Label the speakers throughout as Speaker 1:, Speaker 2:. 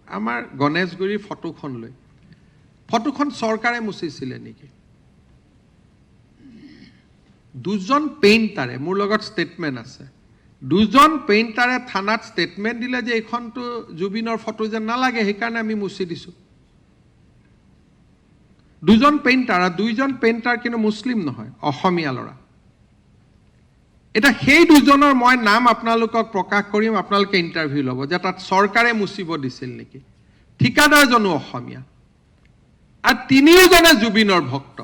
Speaker 1: আমাৰ গণেশগুৰিৰ ফটোখন লৈ ফটোখন চৰকাৰে মুচিছিলে নেকি দুজন পেইণ্টাৰে মোৰ লগত ষ্টেটমেণ্ট আছে দুজন পেইণ্টাৰে থানাত ষ্টেটমেণ্ট দিলে যে এইখনটো জুবিনৰ ফটো যেন নালাগে সেইকাৰণে আমি মুচি দিছো দুজন পেইণ্টাৰ কিন্তু মুছলিম নহয় অসমীয়া ল'ৰা এটা সেই দুজনৰ মই নাম আপোনালোকক প্ৰকাশ কৰিম আপোনালোকে ইন্টাৰভিউ ল'ব যে তাত চৰকাৰে মুচিব দিছিল নেকি ঠিকাদাৰজনো অসমীয়া আৰু তিনিজনে জুবিনৰ ভক্ত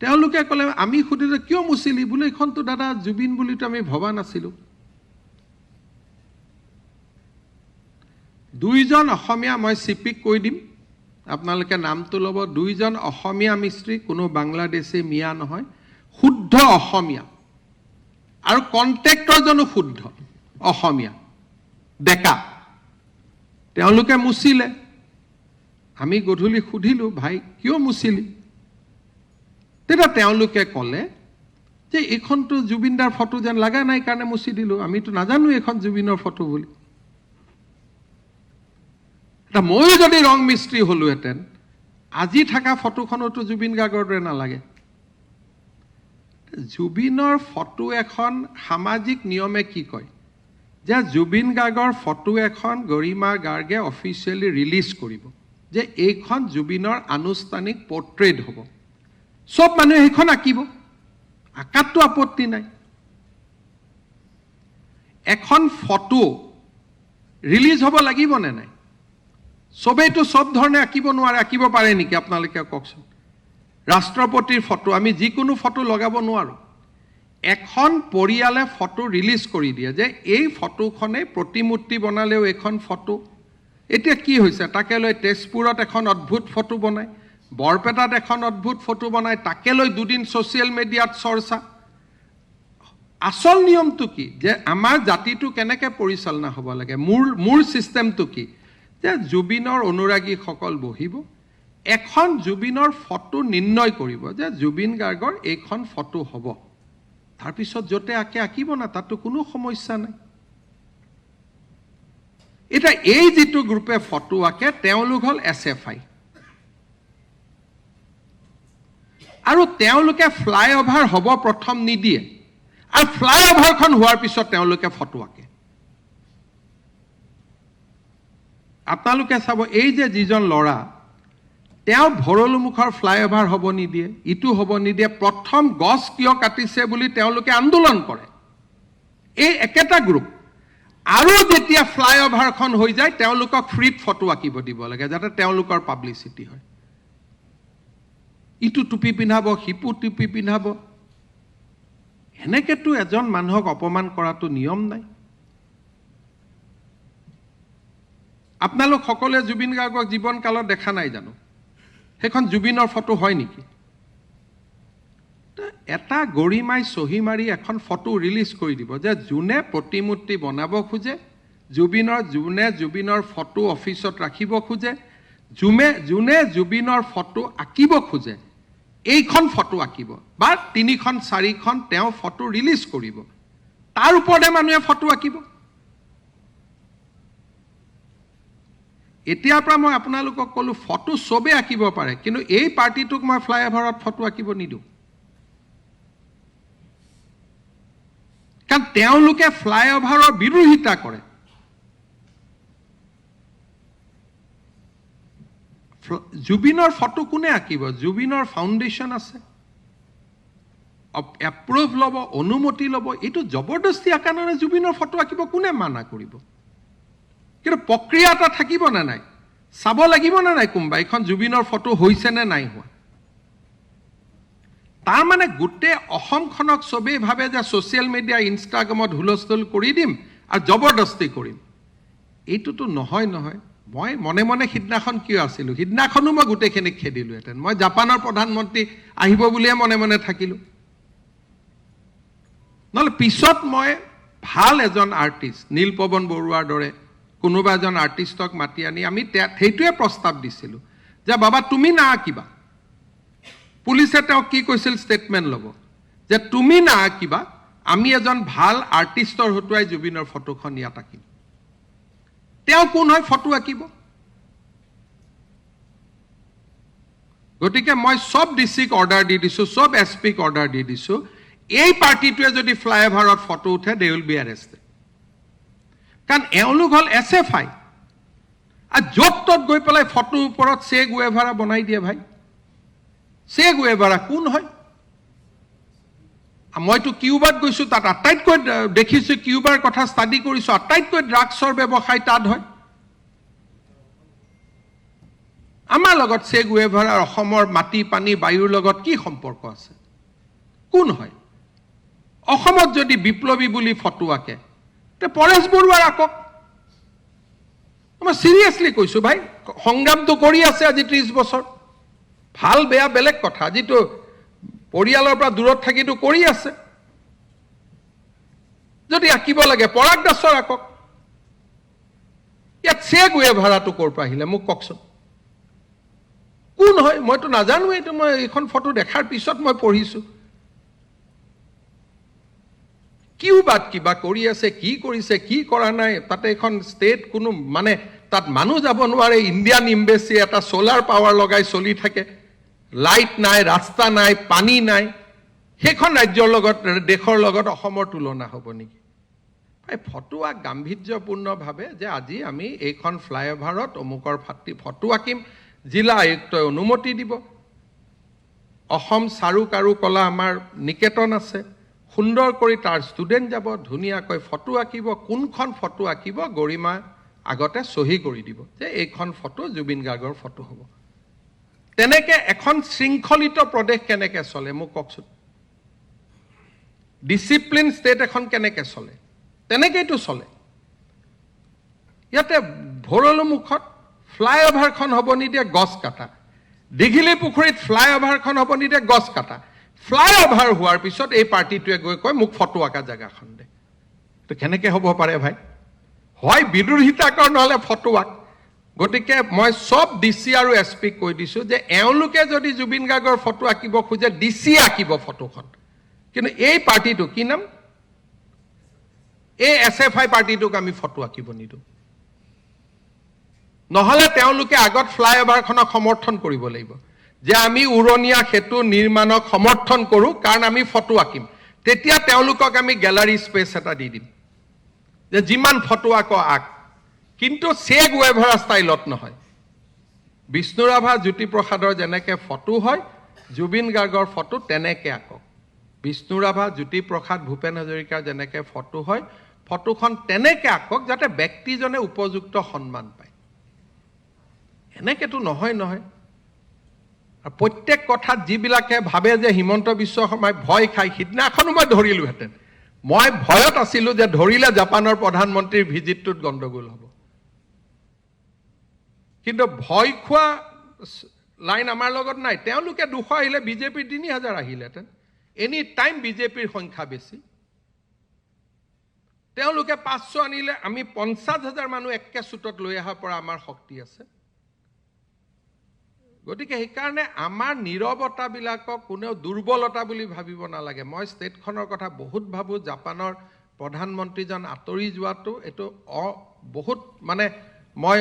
Speaker 1: তেওঁলোকে ক'লে আমি খুদিলে কিয় মুচিলি বুলি এখনটো দাদা জুবিন বুলিতো আমি ভবা নাছিলো দুইজন অসমীয়া মই সিপিক কৈ দিম আপোনালোকে নামটো ল'ব দুইজন অসমীয়া মিস্ত্ৰী কোনো বাংলাদেশী মিয়া নহয় শুদ্ধ অসমীয়া আৰু কন্ট্ৰাক্টৰজনো শুদ্ধ অসমীয়া ডেকা তেওঁলোকে মুচিলে আমি গধূলি খুদিলো ভাই কিয় মুচিলি তেতিয়া তেওঁলোকে ক'লে যে এইখনটো জুবিনদাৰ ফটো যেন লাগা নাই কাৰণে মুচি দিলো আমিতো নাজানো এইখন জুবিনৰ ফটো বুলি এটা মই যদি ৰং মিস্ত্ৰী হলোহেঁতেন আজি থকা ফটোখনতো জুবিন গাৰ্গৰ দৰে নালাগে জুবিনৰ ফটো এখন সামাজিক নিয়মে কি কয় যে জুবিন গাৰ্গৰ ফটো এখন গৰিমা গাৰ্গে অফিচিয়েলি ৰিলিজ কৰিব যে এইখন জুবিনৰ আনুষ্ঠানিক পোৰ্ট্ৰেট হ'ব সব মানুহে এইখন আঁকিব আঁকাতটো আপত্তি নাই এখন ফটো ৰিলিজ হ'ব লাগিব নে নাই সবেইতো সব ধৰণে আঁকিব নোৱাৰে আঁকিব পাৰে নেকি আপোনালোকে কওকচোন ৰাষ্ট্ৰপতিৰ ফটো আমি যিকোনো ফটো লগাব নোৱাৰো এখন পৰিয়ালে ফটো ৰিলিজ কৰি দিয়ে যে এই ফটোখনে প্ৰতিমূৰ্তি বনালেও এখন ফটো এতিয়া কি হৈছে তাকে লৈ তেজপুৰত এখন অদ্ভুত ফটো বনায় বৰপেটাত এখন অদ্ভুত ফটো বনায় তাকে লৈ দুদিন ছ'চিয়েল মিডিয়াত চৰ্চা আসল নিয়মটো কি যে আমাৰ জাতিটো কেনেকৈ পৰিচালনা হ'ব লাগে মূল সিস্টেমটো কি যে জুবিনৰ অনুৰাগীসকল বহিব এখন জুবিনৰ ফটো নিৰ্ণয় কৰিব যে জুবিন গাৰ্গৰ এইখন ফটো হ'ব তাৰপিছত যতে আঁকিব না তাতো কোনো সমস্যা নাই এটা এই যিটো গ্ৰুপে ফটো আঁকে তেওঁলোক হ'ল SFI আৰু তেওঁলোকে ফ্লাইঅভাৰ হ'ব প্ৰথম নিদিয়ে আৰু ফ্লাইঅভাৰখন হোৱাৰ পিছত তেওঁলোকে ফটো আঁকে আপোনালোকে চাব এই যে যিজন ল'ৰা তেওঁ ভৰলুমুখৰ ফ্লাইঅভাৰ হ'ব নিদিয়ে ইটো হ'ব নিদিয়ে প্ৰথম গছ কিয় কাটিছে বুলি তেওঁলোকে আন্দোলন কৰে এই একেটা গ্ৰুপ আৰু যেতিয়া ফ্লাইঅভাৰখন হৈ যায় তেওঁলোকক ফ্ৰীত ফটো আঁকিব দিব লাগে যাতে তেওঁলোকৰ পাব্লিচিটি হয় ইটো টুপি পিন্ধাব হিপু টুপি পিন্ধাব এনেকেতো এজন মানুহক অপমান কৰাটো নিয়ম নাই আপোনালোক সকলোৱে জুবিন গাৰ্গক জীৱনকালত দেখা নাই জানো সেইখন জুবিনৰ ফটো হয় নেকি এটা গৰিমাই চহী মাৰি এখন ফটো ৰিলিজ কৰি দিব যে যোনে প্ৰতিমূৰ্তি বনাব খোজে জুবিনৰ ফটো অফিচত ৰাখিব খোজে যোনে জুবিনৰ ফটো আঁকিব খোজে এইখন ফটো আঁকিব বা 3খন 4খন তেওঁ ফটো ৰিলিজ কৰিব তাৰ ওপৰতে মানুহে ফটো আঁকিব এতিয়াৰ পৰা মই আপোনালোকক ক'লো ফটো সবে আঁকিব পাৰে কিন্তু এই পাৰ্টিটোক মই ফ্লাইঅভাৰত ফটো আঁকিব নিদিওঁ কাৰণ তেওঁলোকে ফ্লাইঅভাৰৰ বিৰোধিতা কৰে জুবিনৰ ফটো কোনে আঁকিব জুবিনৰ ফাউণ্ডেশ্যন আছে এপ্ৰুভ ল'ব অনুমতি ল'ব এইটো জবৰদস্তি আঁকা নহয় জুবিনৰ ফটো আঁকিব কোনে মানা কৰিব কিন্তু প্ৰক্ৰিয়া এটা থাকিব নে নাই চাব লাগিব নে নাই কোনবা এখন জুবিনৰ ফটো হৈছে নে নাই হোৱা তাৰ মানে গোটেই অসমখনক সবেই ভাবে যে ছ'চিয়েল মিডিয়া ইনষ্টাগ্ৰামত হুলস্থুল কৰি দিম আৰু জবৰদস্তি কৰিম এইটোতো নহয় মই মনে মনে সিদিনাখন কিয় আছিলো সিদিনাখনো মই গোটেইখিনিক খেদিলোহেঁতেন মই জাপানৰ প্ৰধানমন্ত্ৰী আহিব বুলিয়ে মনে মনে থাকিলো নহ'লে পিছত মই ভাল এজন আৰ্টিষ্ট নীলপৱন বৰুৱাৰ দৰে কোনোবা এজন আৰ্টিষ্টক মাতি আনি আমি সেইটোৱে প্ৰস্তাৱ দিছিলোঁ যে বাবা তুমি না আঁকিবা পুলিচে তেওঁক কি কৈছিল ষ্টেটমেণ্ট ল'ব যে তুমি না আঁকিবা আমি এজন ভাল আৰ্টিষ্টৰ হতুৱাই জুবিনৰ ফটোখন ইয়াত আঁকিম তেওঁ কোন হয় ফটো আঁকিব? গতিকে মই সব ডিচিক অৰ্ডাৰ দি দিছোঁ, সব এছপিক অৰ্ডাৰ দি দিছোঁ, এই পাৰ্টিটোৱে যদি ফ্লাইঅভাৰত ফটো উঠে দে উইল বি এৰেষ্টেড। কাৰণ এওঁলোক হ'ল SFI। আৰু য'ত ত'ত গৈ পেলাই ফটোৰ ওপৰত চে গুৱেভাৰা বনাই দিয়ে ভাই। চে গুৱেভাৰা কোন হয়? মইতো কিউবাত গৈছোঁ, তাত আটাইতকৈ দেখিছোঁ, কিউবাৰ কথা ষ্টাডি কৰিছোঁ, আটাইতকৈ ড্ৰাগছৰ ব্যৱসায় তাত হয়। আমাৰ লগত চে গুৱেভাৰাৰ অসমৰ মাটি পানী বায়ুৰ লগত কি সম্পৰ্ক আছে? কোন হয়? অসমত যদি বিপ্লৱী বুলি ফটো আঁকে তে পৰেশ বৰুৱাৰ আঁকক। মই চিৰিয়াছলি কৈছোঁ ভাই, সংগ্ৰামটো কৰি আছে আজি 30 বছৰ। ভাল বেয়া বেলেগ কথা, আজিতো পৰিয়ালৰ পৰা দূৰত থাকিতো কৰি আছে। যদি আঁকিব লাগে পৰাগ দাসৰ আঁকক। ইয়াত চে গুৱেভাৰাটো ক'ৰ পৰা আহিলে মোক কওকচোন। কোন হয়? মইতো নাজানো। এইটো মই এইখন ফটো দেখাৰ পিছত মই পঢ়িছোঁ। কিউবাত কিবা কৰি আছে, কি কৰিছে, কি কৰা নাই, তাতে এখন ষ্টেট কোনো মানে তাত মানুহ যাব নোৱাৰে। ইণ্ডিয়ান এম্বেচি এটা সোলাৰ পাৱাৰ লগাই চলি থাকে, লাইট নাই, ৰাস্তা নাই, পানী নাই। সেইখন ৰাজ্যৰ লগত, দেশৰ লগত অসমৰ তুলনা হ'ব নেকি? ফটো গাম্ভীৰ্যপূৰ্ণভাৱে যে আজি আমি এইখন ফ্লাইঅভাৰত অমুকৰ ফটো আঁকিম, জিলা আয়ুক্তই অনুমতি দিব। অসম চাৰু কাৰু কলা আমাৰ নিকেতন আছে, সুন্দৰ কৰি তাৰ ষ্টুডেণ্ট যাব, ধুনীয়াকৈ ফটো আঁকিব। কোনখন ফটো আঁকিব গৰিমা আগতে চহী কৰি দিব যে এইখন ফটো জুবিন গাৰ্গৰ ফটো হ'ব। তেনেকে এখন শৃংখলিত প্ৰদেশ কেনেকে চলে মোক কওকচোন? ডিচিপ্লিন ষ্টেট এখন কেনেকে চলে? তেনেকেইতো চলে। ইয়াতে ভৰলুমুখত ফ্লাইঅভাৰখন হ'ব নিদিয়ে, গছ কাটা। দীঘিলী পুখুৰীত ফ্লাইঅভাৰখন হ'ব নিদিয়ে, গছ কাটা। ফ্লাইঅভাৰ হোৱাৰ পিছত এই পাৰ্টিটোৱে গৈ কয় মোক ফটো আঁকা জেগাখন দে। তো কেনেকে হ'ব পাৰে ভাই? হয় বিৰোধিতা কৰ, নহ'লে ফটো আঁক। গতিকে মই সব ডিচি আৰু এছপিক কৈ দিছোঁ যে এওঁলোকে যদি জুবিন গাৰ্গৰ ফটো আঁকিব খোজে ডিচি আঁকিব ফটোখন। কিন্তু এই পাৰ্টিটো কি নাম, এই SFI পাৰ্টিটোক আমি ফটো আঁকিব নিদিওঁ। নহ'লে তেওঁলোকে আগত ফ্লাইঅভাৰখনক সমৰ্থন কৰিব লাগিব যে আমি উৰণীয়া সেতু নিৰ্মাণক সমৰ্থন কৰোঁ কাৰণ আমি ফটো আঁকিম। তেতিয়া তেওঁলোকক আমি গেলাৰী স্পেচ এটা দি দিম যে যিমান ফটো আঁক আঁক, কিন্তু চে গুৱেভাৰা ষ্টাইলত নহয়। বিষ্ণু ৰাভা জ্যোতিপ্ৰসাদৰ যেনেকে ফটো হয়, জুবিন গাৰ্গৰ ফটো তেনেকে আঁকক। বিষ্ণু ৰাভা জ্যোতিপ্ৰসাদ ভূপেন হাজৰিকাৰ যেনেকে ফটো হয়, ফটোখন তেনেকে আঁকক যাতে ব্যক্তিজনে উপযুক্ত সন্মান পায়। এনেকেতো নহয়। আৰু প্ৰত্যেক কথাত যিবিলাকে ভাবে যে হিমন্ত বিশ্ব শৰ্মাই ভয় খায়, সিদিনাখনো মই ধৰিলোহেঁতেন। মই ভয়ত আছিলোঁ যে ধৰিলে জাপানৰ প্ৰধানমন্ত্ৰীৰ ভিজিটটোত গণ্ডগোল হ'ব। কিন্তু ভয় খোৱা লাইন আমাৰ লগত নাই। তেওঁলোকে 200 আহিলে বিজেপিৰ 3000 আহিলেহেঁতেন। এনি টাইম বিজেপিৰ সংখ্যা বেছি। তেওঁলোকে 500 আনিলে আমি 50,000 মানুহ একে চুটত লৈ অহাৰ পৰা আমাৰ শক্তি আছে। গতিকে সেইকাৰণে আমাৰ নীৰৱতাবিলাকক কোনেও দুৰ্বলতা বুলি ভাবিব নালাগে। মই ষ্টেটখনৰ কথা বহুত ভাবোঁ। জাপানৰ প্ৰধানমন্ত্ৰীজন আঁতৰি যোৱাটো এইটো বহুত মানে মই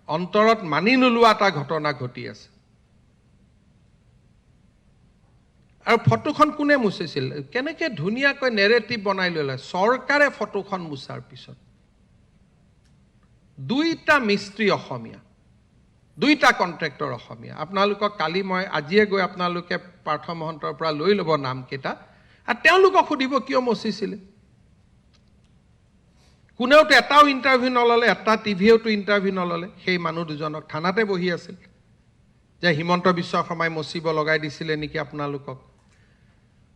Speaker 1: অন্তৰত মানি নোলোৱা এটা ঘটনা ঘটি আছে। আৰু ফটোখন কোনে মুচিছিল? কেনেকে ধুনীয়াকৈ নেৰেটিভ বনাই ল'লে চৰকাৰে ফটোখন মুচাৰ পিছত। 2টা মিস্ত্ৰী অসমীয়া, 2টা কণ্ট্ৰেক্টৰ অসমীয়া। আপোনালোকক কালি মই আজিয়ে গৈ আপোনালোকে পাৰ্থ মহন্তৰ পৰা লৈ ল'ব নামকেইটা, আৰু তেওঁলোকক সুধিব কিয় মচিছিলে। কোনেওতো এটাও ইণ্টাৰভিউ নল'লে, এটা টিভিয়েওতো ইণ্টাৰভিউ নল'লে। সেই মানুহ দুজনক থানাতে বহি আছিল যে হিমন্ত বিশ্ব শৰ্মাই মচিব লগাই দিছিলে নেকি আপোনালোকক,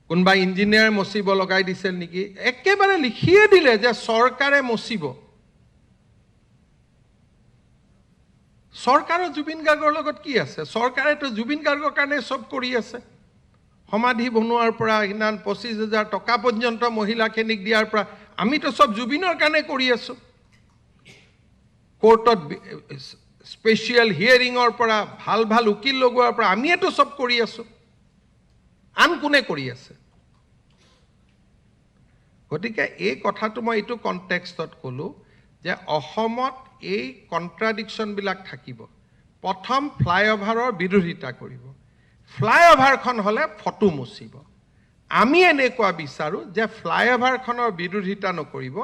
Speaker 1: কোনোবা ইঞ্জিনিয়াৰ মচিব লগাই দিছিল নেকি। একেবাৰে লিখিয়ে দিলে যে চৰকাৰে মচিব। চৰকাৰৰ জুবিন গাৰ্গৰ লগত কি আছে? চৰকাৰেতো জুবিন গাৰ্গৰ কাৰণে চব কৰি আছে। সমাধি বনোৱাৰ পৰা সিমান 25,000 টকা পৰ্যন্ত মহিলাখিনিক দিয়াৰ পৰা আমিতো চব জুবিনৰ কাৰণে কৰি আছোঁ। কোৰ্টত স্পেচিয়েল হিয়াৰিঙৰ পৰা ভাল উকিল লগোৱাৰ পৰা আমিয়েতো চব কৰি আছোঁ। আন কোনে কৰি আছে? গতিকে এই কথাটো মই এইটো কনটেক্সটত ক'লোঁ যে অসমত এই কণ্ট্ৰাডিকশ্যনবিলাক থাকিব। প্ৰথম ফ্লাইঅভাৰৰ বিৰোধিতা কৰিব, ফ্লাইঅভাৰখন হ'লে ফটো মুচিব। আমি এনেকুৱা বিচাৰোঁ যে ফ্লাইঅভাৰখনৰ বিৰোধিতা নকৰিব,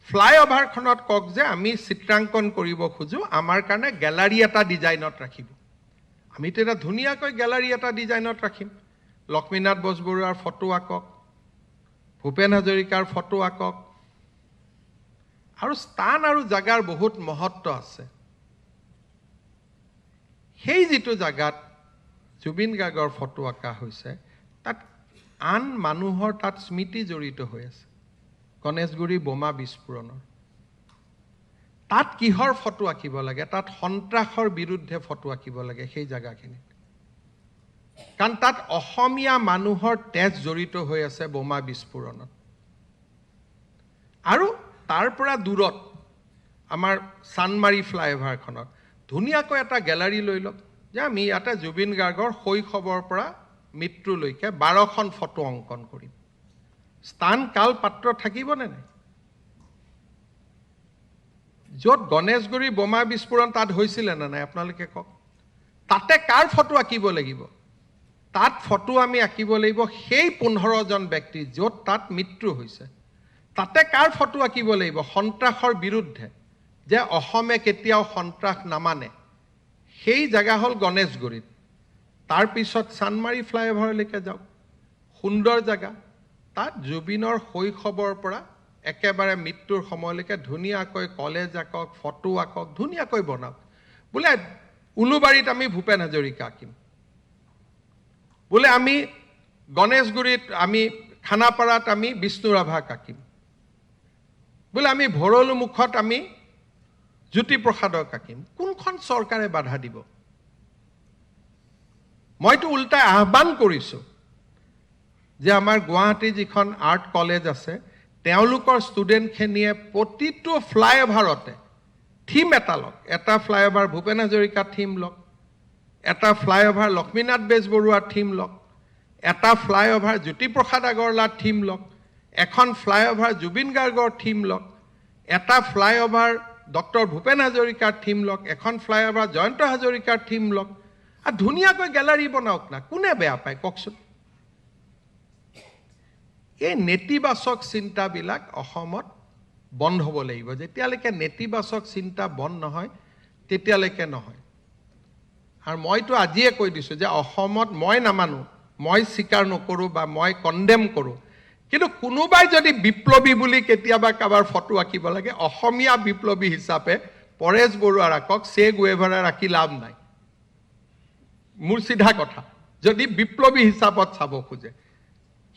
Speaker 1: ফ্লাইঅভাৰখনত কওক যে আমি চিত্ৰাংকন কৰিব খোজোঁ, আমাৰ কাৰণে গেলাৰী এটা ডিজাইনত ৰাখিব। আমি তেতিয়া ধুনীয়াকৈ গেলাৰী এটা ডিজাইনত ৰাখিম। লক্ষ্মীনাথ বেজবৰুৱাৰ ফটো আঁকক, ভূপেন হাজৰিকাৰ ফটো আঁকক, আৰু স্থান আৰু জাগাৰ বহুত মহত্ব আছে। সেই যিটো জাগাত জুবিন গাৰ্গৰ ফটো আঁকা হৈছে, তাত আন মানুহৰ তাত স্মৃতি জড়িত হৈ আছে। গণেশগুৰি বোমা বিস্ফোৰণৰ তাত কিহৰ ফটো আঁকিব লাগে? তাত সন্ত্ৰাসৰ বিৰুদ্ধে ফটো আঁকিব লাগে সেই জাগাখিনিত, কাৰণ তাত অসমীয়া মানুহৰ তেজ জড়িত হৈ আছে বোমা বিস্ফোৰণত। আৰু তাৰ পৰা দূৰত আমাৰ চানমাৰী ফ্লাইঅভাৰখনত ধুনীয়াকৈ এটা গেলাৰী লৈ লওক যে আমি ইয়াতে জুবিন গাৰ্গৰ শৈশৱৰ পৰা মৃত্যুলৈকে 12খন ফটো অংকন কৰিম। স্থান কাল পাত্ৰ থাকিবনে নাই? য'ত গণেশগুৰি বোমা বিস্ফোৰণ তাত হৈছিলে নে নাই আপোনালোকে কওক? তাতে কাৰ ফটো আঁকিব লাগিব? তাত ফটো আমি আঁকিব লাগিব সেই 15জন ব্যক্তি য'ত তাত মৃত্যু হৈছে। তাতে কাৰ ফটো আঁকিব লাগিব? সন্ত্ৰাসৰ বিৰুদ্ধে, যে অসমে কেতিয়াও সন্ত্ৰাস নামানে। সেই জেগা হ'ল গণেশগুৰিত। তাৰপিছত চানমাৰী ফ্লাইঅভাৰলৈকে যাওক, সুন্দৰ জেগা। তাত জুবিনৰ শৈশৱৰ পৰা একেবাৰে মৃত্যুৰ সময়লৈকে ধুনীয়াকৈ কলেজ আঁকক, ফটো আঁকক, ধুনীয়াকৈ বনাওক। বোলে উলুবাৰীত আমি ভূপেন হাজৰিকা আঁকিম, বোলে আমি গণেশগুৰিত, আমি খানাপাৰাত আমি বিষ্ণু ৰাভাক আঁকিম, বোলে আমি ভৰলুমুখত আমি জ্যোতিপ্ৰসাদক আঁকিম। কোনখন চৰকাৰে বাধা দিব? মইতো উল্টাই আহ্বান কৰিছোঁ যে আমাৰ গুৱাহাটী যিখন আৰ্ট কলেজ আছে, তেওঁলোকৰ ষ্টুডেণ্টখিনিয়ে প্ৰতিটো ফ্লাইঅভাৰতে থিম এটা লওক। এটা ফ্লাইঅভাৰ ভূপেন হাজৰিকা থিম লওক, এটা ফ্লাইঅভাৰ লক্ষ্মীনাথ বেজবৰুৱাৰ থিম লওক, এটা ফ্লাইঅভাৰ জ্যোতিপ্ৰসাদ আগৰৱালাৰ থিম লওক, এখন ফ্লাইঅভাৰ জুবিন গাৰ্গৰ থিম লওক, এটা ফ্লাইঅভাৰ ডক্টৰ ভূপেন হাজৰিকাৰ থিম লওক, এখন ফ্লাইঅভাৰ জয়ন্ত হাজৰিকাৰ থিম লওক, আৰু ধুনীয়াকৈ গেলাৰী বনাওক না। কোনে বেয়া পায় কওকচোন? এই নেতিবাচক চিন্তাবিলাক অসমত বন্ধ হ'ব লাগিব। যেতিয়ালৈকে নেতিবাচক চিন্তা বন্ধ নহয় তেতিয়ালৈকে নহয়। আৰু মইতো আজিয়ে কৈ দিছোঁ যে অসমত মই নামানো, মই স্বীকাৰ নকৰোঁ বা মই কণ্ডেম কৰোঁ, কিন্তু কোনোবাই যদি বিপ্লৱী বুলি কেতিয়াবা কাৰোবাৰ ফটো আঁকিব লাগে, অসমীয়া বিপ্লৱী হিচাপে পৰেশ বৰুৱাৰ আঁকক, চে গুৱেভাৰাৰ আঁকি লাভ নাই। মোৰ চিধা কথা। যদি বিপ্লৱী হিচাপত চাব খোজে,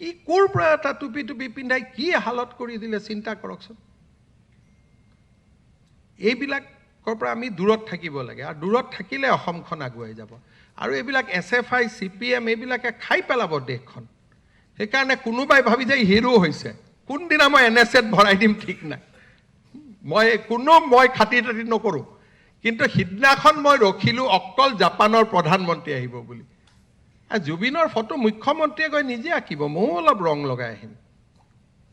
Speaker 1: কি ক'ৰ পৰা এটা টুপি টুপি পিন্ধাই কি হালত কৰি দিলে চিন্তা কৰকচোন। এইবিলাকৰ পৰা আমি দূৰত থাকিব লাগে, আৰু দূৰত থাকিলে অসমখন আগুৱাই যাব। আৰু এইবিলাক SFI, CPM এইবিলাকে খাই পেলাব দেশখন। সেইকাৰণে কোনোবাই ভাবি যায় হিৰো হৈছে, কোনদিনা মই NSAত ভৰাই দিম ঠিক নাই। মই খাতি তাতি নকৰোঁ, কিন্তু সিদিনাখন মই ৰখিলোঁ অকল জাপানৰ প্ৰধানমন্ত্ৰী আহিব বুলি। জুবিনৰ ফটো মুখ্যমন্ত্ৰীয়ে গৈ নিজে আঁকিব, ময়ো অলপ ৰং লগাই আহিম।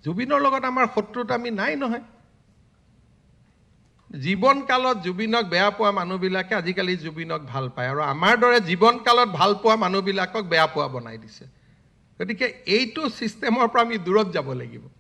Speaker 1: জুবিনৰ লগত আমাৰ শত্ৰুতা আমি নাই নহয়। জীৱনকালত জুবিনক বেয়া পোৱা মানুহবিলাকে আজিকালি জুবিনক ভাল পায়, আৰু আমাৰ দৰে জীৱনকালত ভাল পোৱা মানুহবিলাকক বেয়া পোৱা বনাই দিছে। গতিকে এইটো ছিষ্টেমৰ পৰা আমি দূৰত যাব লাগিব।